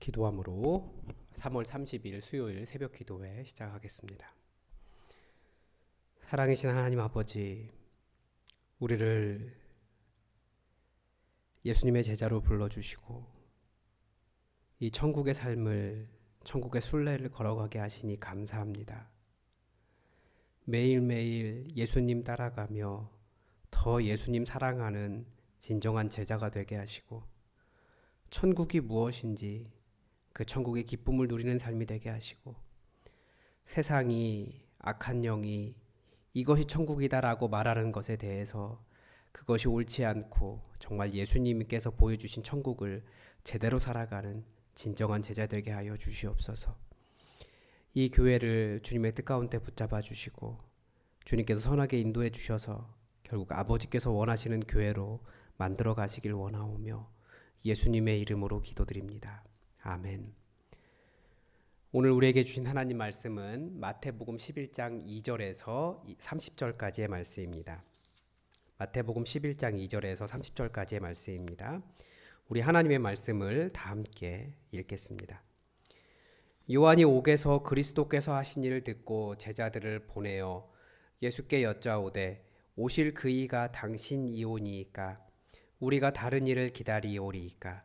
기도함으로 3월 30일 수요일 새벽 기도회 시작하겠습니다. 사랑이신 하나님 아버지, 우리를 예수님의 제자로 불러주시고 이 천국의 삶을, 천국의 순례를 걸어가게 하시니 감사합니다. 매일매일 예수님 따라가며 더 예수님 사랑하는 진정한 제자가 되게 하시고 천국이 무엇인지 그 천국의 기쁨을 누리는 삶이 되게 하시고 세상이, 악한 영이 이것이 천국이다라고 말하는 것에 대해서 그것이 옳지 않고 정말 예수님께서 보여주신 천국을 제대로 살아가는 진정한 제자 되게 하여 주시옵소서. 이 교회를 주님의 뜻 가운데 붙잡아 주시고 주님께서 선하게 인도해 주셔서 결국 아버지께서 원하시는 교회로 만들어 가시길 원하오며 예수님의 이름으로 기도드립니다. 아멘. 오늘 우리에게 주신 하나님 말씀은 마태복음 11장 2절에서 30절까지의 말씀입니다. 마태복음 11장 2절에서 30절까지의 말씀입니다. 우리 하나님의 말씀을 다 함께 읽겠습니다. 요한이 옥에서 그리스도께서 하신 일을 듣고 제자들을 보내어 예수께 여짜오되 오실 그이가 당신이오니이까 우리가 다른 일을 기다리오리이까.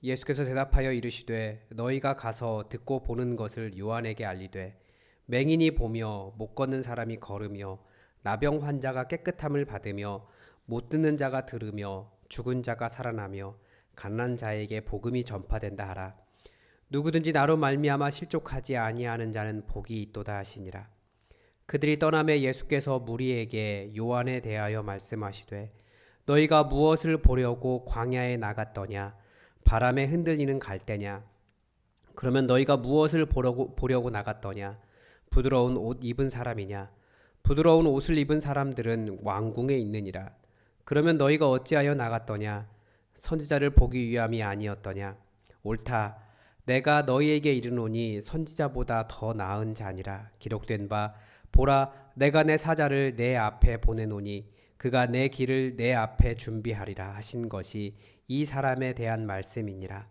예수께서 대답하여 이르시되 너희가 가서 듣고 보는 것을 요한에게 알리되 맹인이 보며 못 걷는 사람이 걸으며 나병 환자가 깨끗함을 받으며 못 듣는 자가 들으며 죽은 자가 살아나며 갓난 자에게 복음이 전파된다 하라. 누구든지 나로 말미암아 실족하지 아니하는 자는 복이 있도다 하시니라. 그들이 떠나매 예수께서 무리에게 요한에 대하여 말씀하시되 너희가 무엇을 보려고 광야에 나갔더냐? 바람에 흔들리는 갈대냐? 그러면 너희가 무엇을 보려고 나갔더냐? 부드러운 옷 입은 사람이냐? 부드러운 옷을 입은 사람들은 왕궁에 있느니라. 그러면 너희가 어찌하여 나갔더냐? 선지자를 보기 위함이 아니었더냐? 옳다. 내가 너희에게 이르노니 선지자보다 더 나은 자니라. 기록된 바 보라, 내가 내 사자를 내 앞에 보내노니 그가 내 길을 내 앞에 준비하리라 하신 것이 이 사람에 대한 말씀이니라.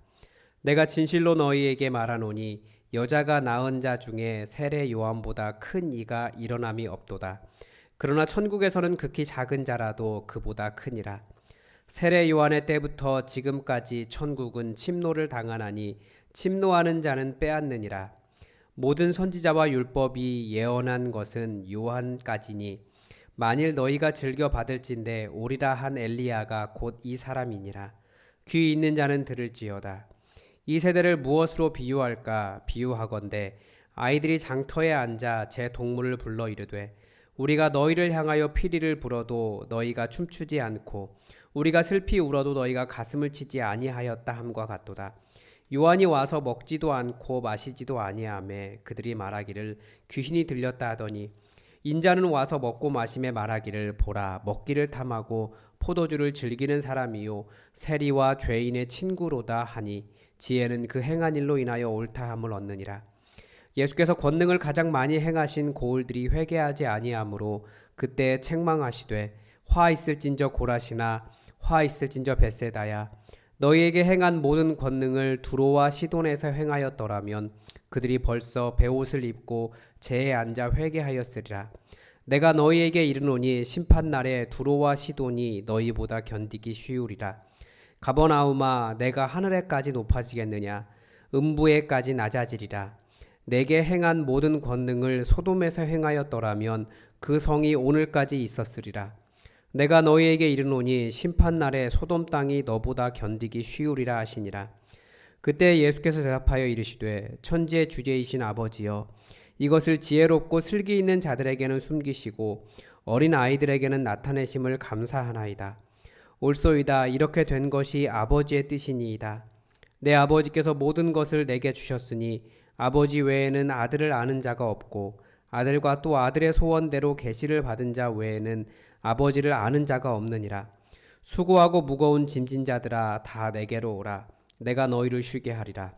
내가 진실로 너희에게 말하노니 여자가 낳은 자 중에 세례 요한보다 큰 이가 일어남이 없도다. 그러나 천국에서는 극히 작은 자라도 그보다 크니라. 세례 요한의 때부터 지금까지 천국은 침노를 당하나니 침노하는 자는 빼앗느니라. 모든 선지자와 율법이 예언한 것은 요한까지니 만일 너희가 즐겨 받을진대 오리라 한 엘리야가 곧 이 사람이니라. 귀 있는 자는 들을지어다. 이 세대를 무엇으로 비유할까? 비유하건대 아이들이 장터에 앉아 제 동물을 불러 이르되 우리가 너희를 향하여 피리를 불어도 너희가 춤추지 않고 우리가 슬피 울어도 너희가 가슴을 치지 아니하였다 함과 같도다. 요한이 와서 먹지도 않고 마시지도 아니하매 그들이 말하기를 귀신이 들렸다 하더니 인자는 와서 먹고 마심에 말하기를 보라 먹기를 탐하고 포도주를 즐기는 사람이요 세리와 죄인의 친구로다 하니 지혜는 그 행한 일로 인하여 옳다함을 얻느니라. 예수께서 권능을 가장 많이 행하신 고을들이 회개하지 아니하므로 그때 책망하시되 화 있을진저 고라시나 화 있을진저 벳세다야. 너희에게 행한 모든 권능을 두로와 시돈에서 행하였더라면 그들이 벌써 베옷을 입고 재에 앉아 회개하였으리라. 내가 너희에게 이르노니 심판날에 두로와 시돈이 너희보다 견디기 쉬우리라. 가버나움아 내가 하늘에까지 높아지겠느냐? 음부에까지 낮아지리라. 내게 행한 모든 권능을 소돔에서 행하였더라면 그 성이 오늘까지 있었으리라. 내가 너희에게 이르노니 심판날에 소돔 땅이 너보다 견디기 쉬우리라 하시니라. 그때 예수께서 대답하여 이르시되 천지의 주제이신 아버지여 이것을 지혜롭고 슬기 있는 자들에게는 숨기시고 어린 아이들에게는 나타내심을 감사하나이다. 옳소이다. 이렇게 된 것이 아버지의 뜻이니이다. 내 아버지께서 모든 것을 내게 주셨으니 아버지 외에는 아들을 아는 자가 없고 아들과 또 아들의 소원대로 계시를 받은 자 외에는 아버지를 아는 자가 없느니라. 수고하고 무거운 짐진 자들아 다 내게로 오라. 내가 너희를 쉬게 하리라.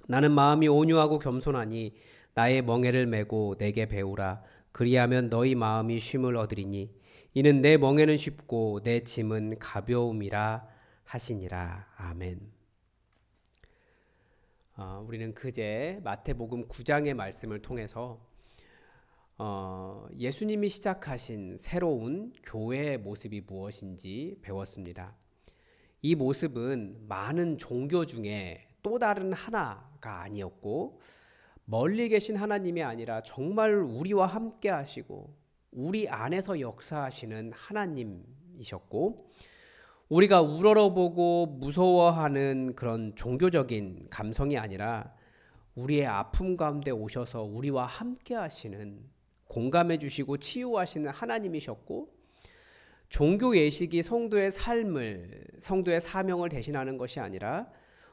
나는 마음이 온유하고 겸손하니 나의 멍에를 메고 내게 배우라. 그리하면 너희 마음이 쉼을 얻으리니 이는 내 멍에는 쉽고 내 짐은 가벼움이라 하시니라. 아멘. 우리는 그제 마태복음 9장의 말씀을 통해서 예수님이 시작하신 새로운 교회의 모습이 무엇인지 배웠습니다. 이 모습은 많은 종교 중에 또 다른 하나가 아니었고, 멀리 계신 하나님이 아니라 정말 우리와 함께 하시고 우리 안에서 역사하시는 하나님이셨고, 우리가 우러러보고 무서워하는 그런 종교적인 감성이 아니라 우리의 아픔 가운데 오셔서 우리와 함께 하시는, 공감해 주시고 치유하시는 하나님이셨고, 종교 예식이 성도의 삶을, 성도의 사명을 대신하는 것이 아니라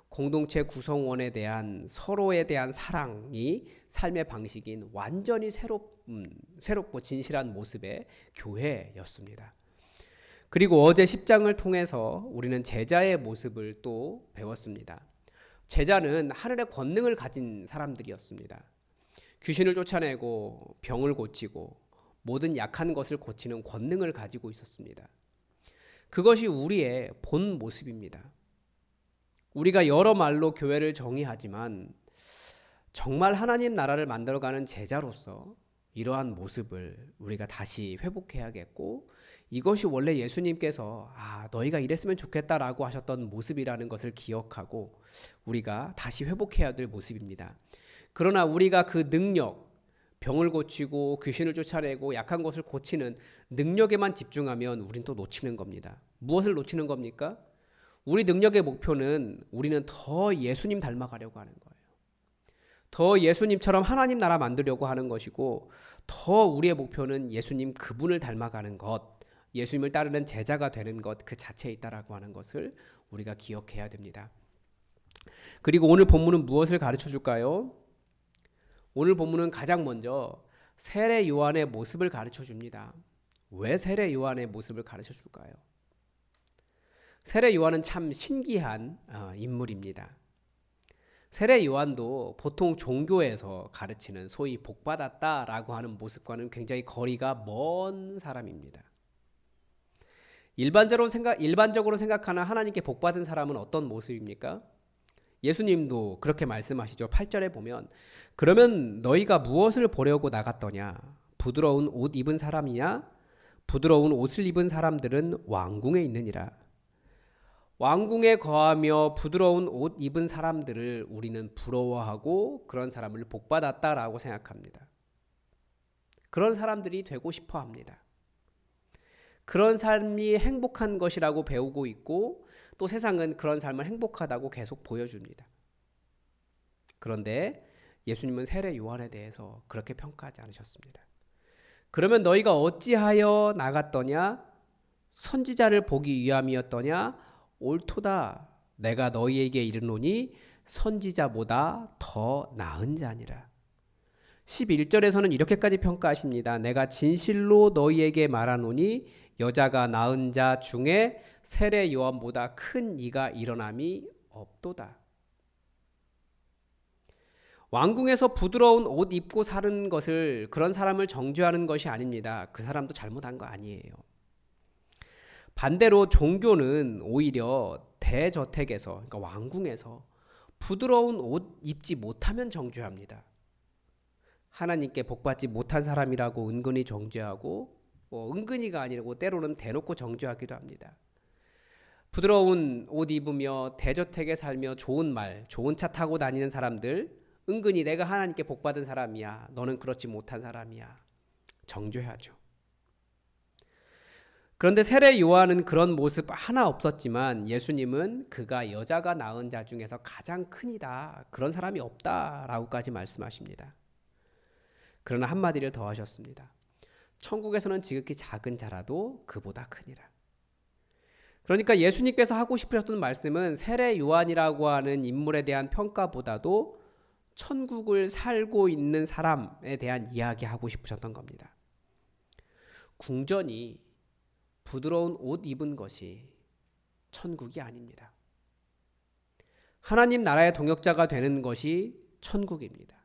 공동체 구성원에 대한 서로에 대한 사랑이 삶의 방식인 완전히 새롭고 진실한 모습의 교회였습니다. 그리고 어제 10장을 통해서 우리는 제자의 모습을 또 배웠습니다. 제자는 하늘의 권능을 가진 사람들이었습니다. 귀신을 쫓아내고 병을 고치고 모든 약한 것을 고치는 권능을 가지고 있었습니다. 그것이 우리의 본 모습입니다. 우리가 여러 말로 교회를 정의하지만 정말 하나님 나라를 만들어가는 제자로서 이러한 모습을 우리가 다시 회복해야겠고, 이것이 원래 예수님께서 너희가 이랬으면 좋겠다라고 하셨던 모습이라는 것을 기억하고 우리가 다시 회복해야 될 모습입니다. 그러나 우리가 그 능력, 병을 고치고 귀신을 쫓아내고 약한 것을 고치는 능력에만 집중하면 우린 또 놓치는 겁니다. 무엇을 놓치는 겁니까? 우리 능력의 목표는 우리는 더 예수님 닮아가려고 하는 거예요. 더 예수님처럼 하나님 나라 만들려고 하는 것이고, 더 우리의 목표는 예수님 그분을 닮아가는 것, 예수님을 따르는 제자가 되는 것 그 자체에 있다라고 하는 것을 우리가 기억해야 됩니다. 그리고 오늘 본문은 무엇을 가르쳐 줄까요? 오늘 본문은 가장 먼저 세례 요한의 모습을 가르쳐 줍니다. 왜 세례 요한의 모습을 가르쳐 줄까요? 세례 요한은 참 신기한 인물입니다. 세례 요한도 보통 종교에서 가르치는 소위 복받았다라고 하는 모습과는 굉장히 거리가 먼 사람입니다. 일반적으로 생각하는 하나님께 복받은 사람은 어떤 모습입니까? 예수님도 그렇게 말씀하시죠. 8절에 보면, 그러면 너희가 무엇을 보려고 나갔더냐? 부드러운 옷 입은 사람이냐? 부드러운 옷을 입은 사람들은 왕궁에 있느니라. 왕궁에 거하며 부드러운 옷 입은 사람들을 우리는 부러워하고 그런 사람을 복받았다라고 생각합니다. 그런 사람들이 되고 싶어 합니다. 그런 삶이 행복한 것이라고 배우고 있고, 또 세상은 그런 삶을 행복하다고 계속 보여줍니다. 그런데 예수님은 세례 요한에 대해서 그렇게 평가하지 않으셨습니다. 그러면 너희가 어찌하여 나갔더냐? 선지자를 보기 위함이었더냐? 옳도다. 내가 너희에게 이르노니 선지자보다 더 나은 자니라. 11절에서는 이렇게까지 평가하십니다. 내가 진실로 너희에게 말하노니 여자가 낳은 자 중에 세례 요한보다 큰 이가 일어남이 없도다. 왕궁에서 부드러운 옷 입고 사는 것을, 그런 사람을 정죄하는 것이 아닙니다. 그 사람도 잘못한 거 아니에요. 반대로 종교는 오히려 대저택에서, 그러니까 왕궁에서 부드러운 옷 입지 못하면 정죄합니다. 하나님께 복받지 못한 사람이라고 은근히 정죄하고, 은근히가 아니고 때로는 대놓고 정죄하기도 합니다. 부드러운 옷 입으며 대저택에 살며 좋은 말, 좋은 차 타고 다니는 사람들, 은근히 내가 하나님께 복받은 사람이야, 너는 그렇지 못한 사람이야, 정죄하죠. 그런데 세례 요한은 그런 모습 하나 없었지만 예수님은 그가 여자가 낳은 자 중에서 가장 큰이다, 그런 사람이 없다라고까지 말씀하십니다. 그러나 한마디를 더 하셨습니다. 천국에서는 지극히 작은 자라도 그보다 크니라. 그러니까 예수님께서 하고 싶으셨던 말씀은 세례 요한이라고 하는 인물에 대한 평가보다도 천국을 살고 있는 사람에 대한 이야기하고 싶으셨던 겁니다. 궁전이 부드러운 옷 입은 것이 천국이 아닙니다. 하나님 나라의 동역자가 되는 것이 천국입니다.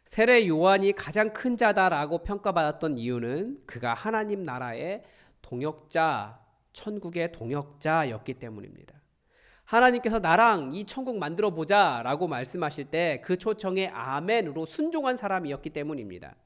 세례 요한이 가장 큰 자다라고 평가받았던 이유는 그가 하나님 나라의 동역자, 천국의 동역자였기 때문입니다. 하나님께서 나랑 이 천국 만들어 보자 라고 말씀하실 때 그 초청에 아멘으로 순종한 사람이었기 때문입니다.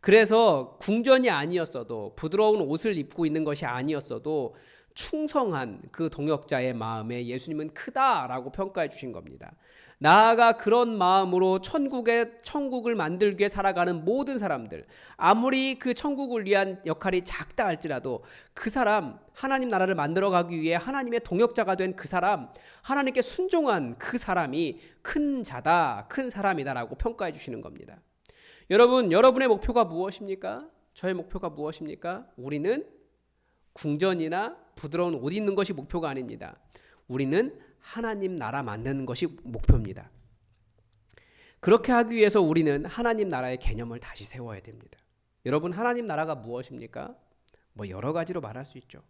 그래서 궁전이 아니었어도, 부드러운 옷을 입고 있는 것이 아니었어도 충성한 그 동역자의 마음에 예수님은 크다라고 평가해 주신 겁니다. 나아가 그런 마음으로 천국을 만들기 위해 살아가는 모든 사람들, 아무리 그 천국을 위한 역할이 작다 할지라도 그 사람, 하나님 나라를 만들어가기 위해 하나님의 동역자가 된 그 사람, 하나님께 순종한 그 사람이 큰 자다, 큰 사람이다라고 평가해 주시는 겁니다. 여러분, 여러분의 목표가 무엇입니까? 저의 목표가 무엇입니까? 우리는 궁전이나 부드러운 옷 입는 것이 목표가 아닙니다. 우리는 하나님 나라 만드는 것이 목표입니다. 그렇게 하기 위해서 우리는 하나님 나라의 개념을 다시 세워야 됩니다. 여러분, 하나님 나라가 무엇입니까? 여러 가지로 말할 수 있죠.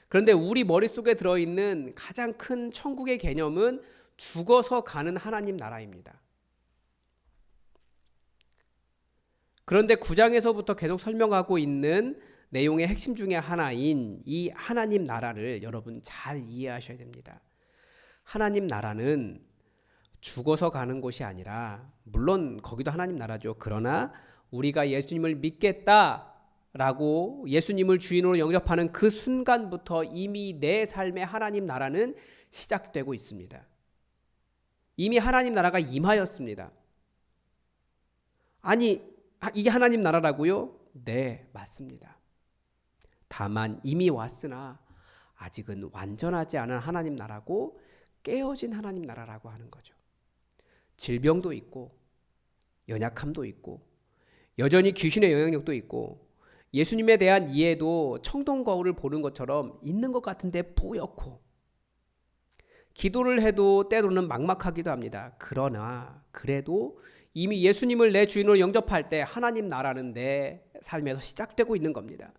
그런데 우리 머릿속에 들어있는 가장 큰 천국의 개념은 죽어서 가는 하나님 나라입니다. 그런데 9장에서부터 계속 설명하고 있는 내용의 핵심 중에 하나인 이 하나님 나라를 여러분 잘 이해하셔야 됩니다. 하나님 나라는 죽어서 가는 곳이 아니라, 물론 거기도 하나님 나라죠. 그러나 우리가 예수님을 믿겠다라고 예수님을 주인으로 영접하는 그 순간부터 이미 내 삶의 하나님 나라는 시작되고 있습니다. 이미 하나님 나라가 임하였습니다. 아니, 이게 하나님 나라라고요? 네, 맞습니다. 다만 이미 왔으나 아직은 완전하지 않은 하나님 나라고, 깨어진 하나님 나라라고 하는 거죠. 질병도 있고 연약함도 있고 여전히 귀신의 영향력도 있고 예수님에 대한 이해도 청동 거울을 보는 것처럼 있는 것 같은데 뿌옇고, 기도를 해도 때로는 막막하기도 합니다. 그러나 그래도 이미 예수님을 내 주인으로 영접할 때 하나님 나라는 내 삶에서 시작되고 있는 겁니다.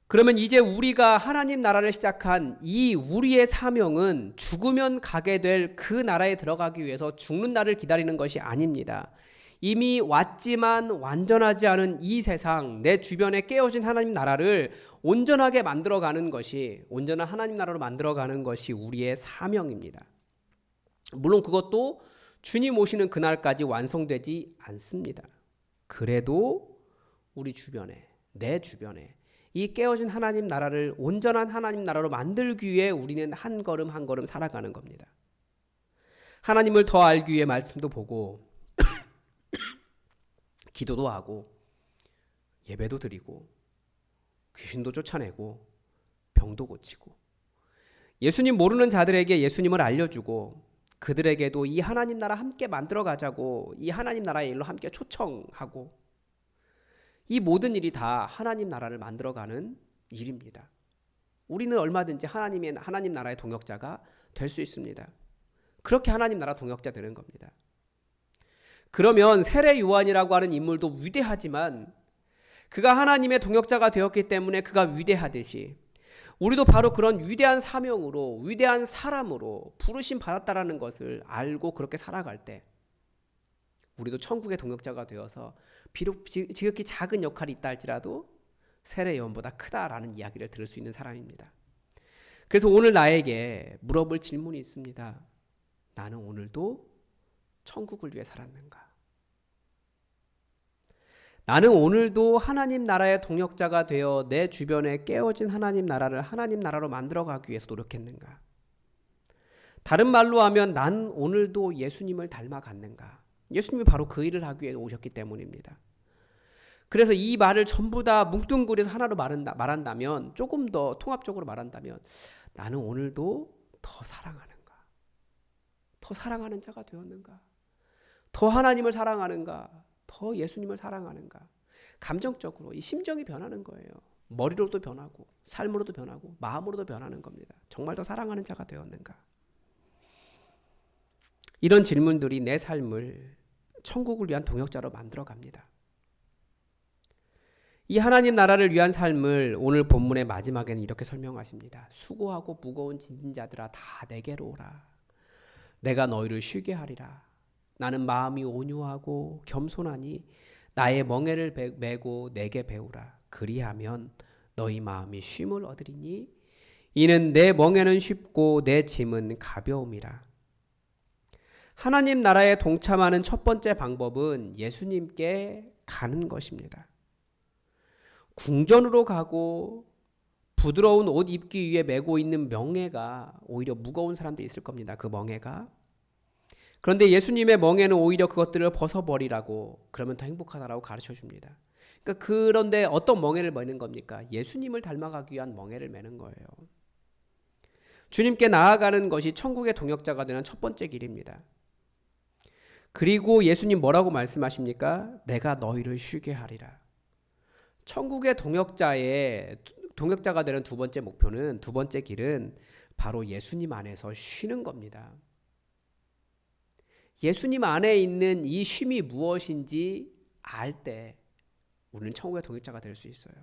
그러면 이제 우리가 하나님 나라를 시작한 이 우리의 사명은 죽으면 가게 될 그 나라에 들어가기 위해서 죽는 날을 기다리는 것이 아닙니다. 이미 왔지만 완전하지 않은 이 세상, 내 주변에 깨어진 하나님 나라를 온전하게 만들어가는 것이, 온전한 하나님 나라로 만들어가는 것이 우리의 사명입니다. 물론 그것도 주님 오시는 그날까지 완성되지 않습니다. 그래도 우리 주변에, 내 주변에 이 깨어진 하나님 나라를 온전한 하나님 나라로 만들기 위해 우리는 한 걸음 한 걸음 살아가는 겁니다. 하나님을 더 알기 위해 말씀도 보고 기도도 하고 예배도 드리고 귀신도 쫓아내고 병도 고치고, 예수님 모르는 자들에게 예수님을 알려주고, 그들에게도 이 하나님 나라 함께 만들어 가자고 이 하나님 나라의 일로 함께 초청하고, 이 모든 일이 다 하나님 나라를 만들어가는 일입니다. 우리는 얼마든지 하나님 나라의 동역자가 될 수 있습니다. 그렇게 하나님 나라 동역자 되는 겁니다. 그러면 세례 요한이라고 하는 인물도 위대하지만 그가 하나님의 동역자가 되었기 때문에 그가 위대하듯이 우리도 바로 그런 위대한 사명으로, 위대한 사람으로 부르심 받았다라는 것을 알고 그렇게 살아갈 때 우리도 천국의 동역자가 되어서 비록 지극히 작은 역할이 있다 할지라도 세례 요한보다 크다라는 이야기를 들을 수 있는 사람입니다. 그래서 오늘 나에게 물어볼 질문이 있습니다. 나는 오늘도 천국을 위해 살았는가? 나는 오늘도 하나님 나라의 동역자가 되어 내 주변에 깨어진 하나님 나라를 하나님 나라로 만들어가기 위해서 노력했는가? 다른 말로 하면 난 오늘도 예수님을 닮아갔는가? 예수님이 바로 그 일을 하기 위해 오셨기 때문입니다. 그래서 이 말을 전부 다 뭉뚱그려서 하나로 말한다면, 조금 더 통합적으로 말한다면, 나는 오늘도 더 사랑하는가? 더 사랑하는 자가 되었는가? 더 하나님을 사랑하는가? 더 예수님을 사랑하는가? 감정적으로 이 심정이 변하는 거예요. 머리로도 변하고 삶으로도 변하고 마음으로도 변하는 겁니다. 정말 더 사랑하는 자가 되었는가? 이런 질문들이 내 삶을 천국을 위한 동역자로 만들어 갑니다. 이 하나님 나라를 위한 삶을 오늘 본문의 마지막에는 이렇게 설명하십니다. 수고하고 무거운 짐진 자들아 다 내게로 오라. 내가 너희를 쉬게 하리라. 나는 마음이 온유하고 겸손하니 나의 멍에를 메고 내게 배우라. 그리하면 너희 마음이 쉼을 얻으리니 이는 내 멍에는 쉽고 내 짐은 가벼움이라. 하나님 나라에 동참하는 첫 번째 방법은 예수님께 가는 것입니다. 궁전으로 가고 부드러운 옷 입기 위해 메고 있는 멍에가 오히려 무거운 사람들이 있을 겁니다. 그 멍에가. 그런데 예수님의 멍에는 오히려 그것들을 벗어버리라고, 그러면 더 행복하다라고 가르쳐 줍니다. 그런데 어떤 멍에를 메는 겁니까? 예수님을 닮아가기 위한 멍에를 메는 거예요. 주님께 나아가는 것이 천국의 동역자가 되는 첫 번째 길입니다. 그리고 예수님 뭐라고 말씀하십니까? 내가 너희를 쉬게 하리라. 천국의 동역자가 되는 두 번째 목표는, 두 번째 길은 바로 예수님 안에서 쉬는 겁니다. 예수님 안에 있는 이 쉼이 무엇인지 알 때 우리는 천국의 동역자가 될 수 있어요.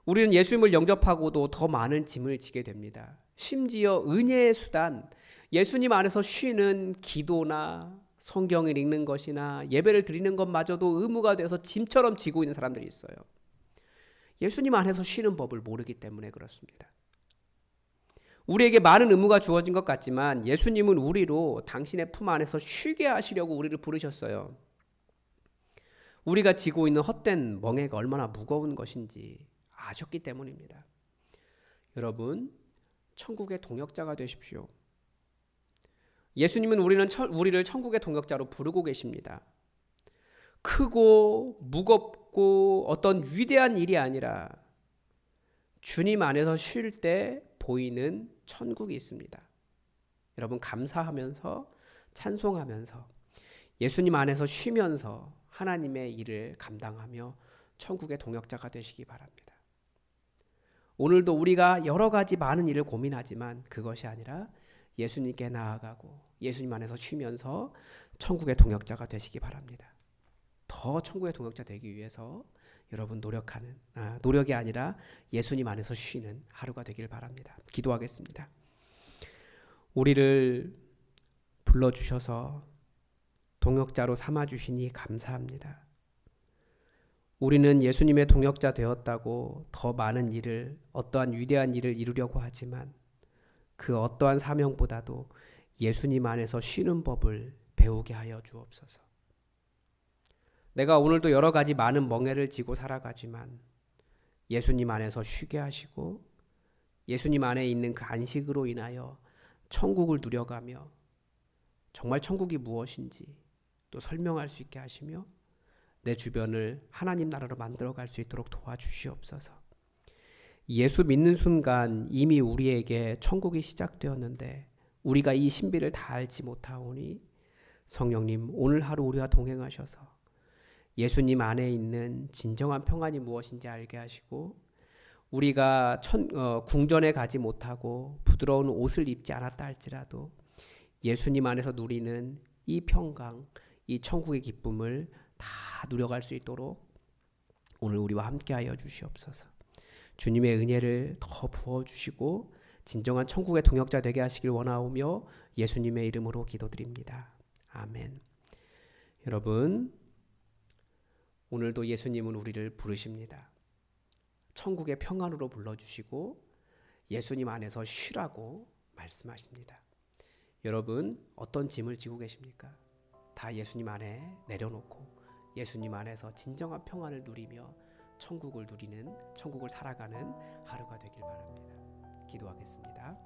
우리는 예수님을 영접하고도 더 많은 짐을 지게 됩니다. 심지어 은혜의 수단, 예수님 안에서 쉬는 기도나 성경을 읽는 것이나 예배를 드리는 것마저도 의무가 되어서 짐처럼 지고 있는 사람들이 있어요. 예수님 안에서 쉬는 법을 모르기 때문에 그렇습니다. 우리에게 많은 의무가 주어진 것 같지만 예수님은 우리로 당신의 품 안에서 쉬게 하시려고 우리를 부르셨어요. 우리가 지고 있는 헛된 멍에가 얼마나 무거운 것인지 아셨기 때문입니다. 여러분, 천국의 동역자가 되십시오. 예수님은 우리를 천국의 동역자로 부르고 계십니다. 크고 무겁고 어떤 위대한 일이 아니라 주님 안에서 쉴 때 보이는 천국이 있습니다. 여러분, 감사하면서 찬송하면서 예수님 안에서 쉬면서 하나님의 일을 감당하며 천국의 동역자가 되시기 바랍니다. 오늘도 우리가 여러 가지 많은 일을 고민하지만 그것이 아니라 예수님께 나아가고 예수님 안에서 쉬면서 천국의 동역자가 되시기 바랍니다. 더 천국의 동역자 되기 위해서 여러분 노력이 아니라 예수님 안에서 쉬는 하루가 되길 바랍니다. 기도하겠습니다. 우리를 불러주셔서 동역자로 삼아주시니 감사합니다. 우리는 예수님의 동역자 되었다고 더 많은 일을, 어떠한 위대한 일을 이루려고 하지만 그 어떠한 사명보다도 예수님 안에서 쉬는 법을 배우게 하여 주옵소서. 내가 오늘도 여러 가지 많은 멍에를 지고 살아가지만 예수님 안에서 쉬게 하시고 예수님 안에 있는 그 안식으로 인하여 천국을 누려가며 정말 천국이 무엇인지 또 설명할 수 있게 하시며 내 주변을 하나님 나라로 만들어갈 수 있도록 도와주시옵소서. 예수 믿는 순간 이미 우리에게 천국이 시작되었는데 우리가 이 신비를 다 알지 못하오니 성령님, 오늘 하루 우리와 동행하셔서 예수님 안에 있는 진정한 평안이 무엇인지 알게 하시고 우리가 궁전에 가지 못하고 부드러운 옷을 입지 않았다 할지라도 예수님 안에서 누리는 이 평강, 이 천국의 기쁨을 다 누려갈 수 있도록 오늘 우리와 함께하여 주시옵소서. 주님의 은혜를 더 부어주시고 진정한 천국의 동역자 되게 하시길 원하오며 예수님의 이름으로 기도드립니다. 아멘. 여러분, 오늘도 예수님은 우리를 부르십니다. 천국의 평안으로 불러주시고 예수님 안에서 쉬라고 말씀하십니다. 여러분, 어떤 짐을 지고 계십니까? 다 예수님 안에 내려놓고 예수님 안에서 진정한 평안을 누리며 천국을 살아가는 하루가 되길 바랍니다. 기도하겠습니다.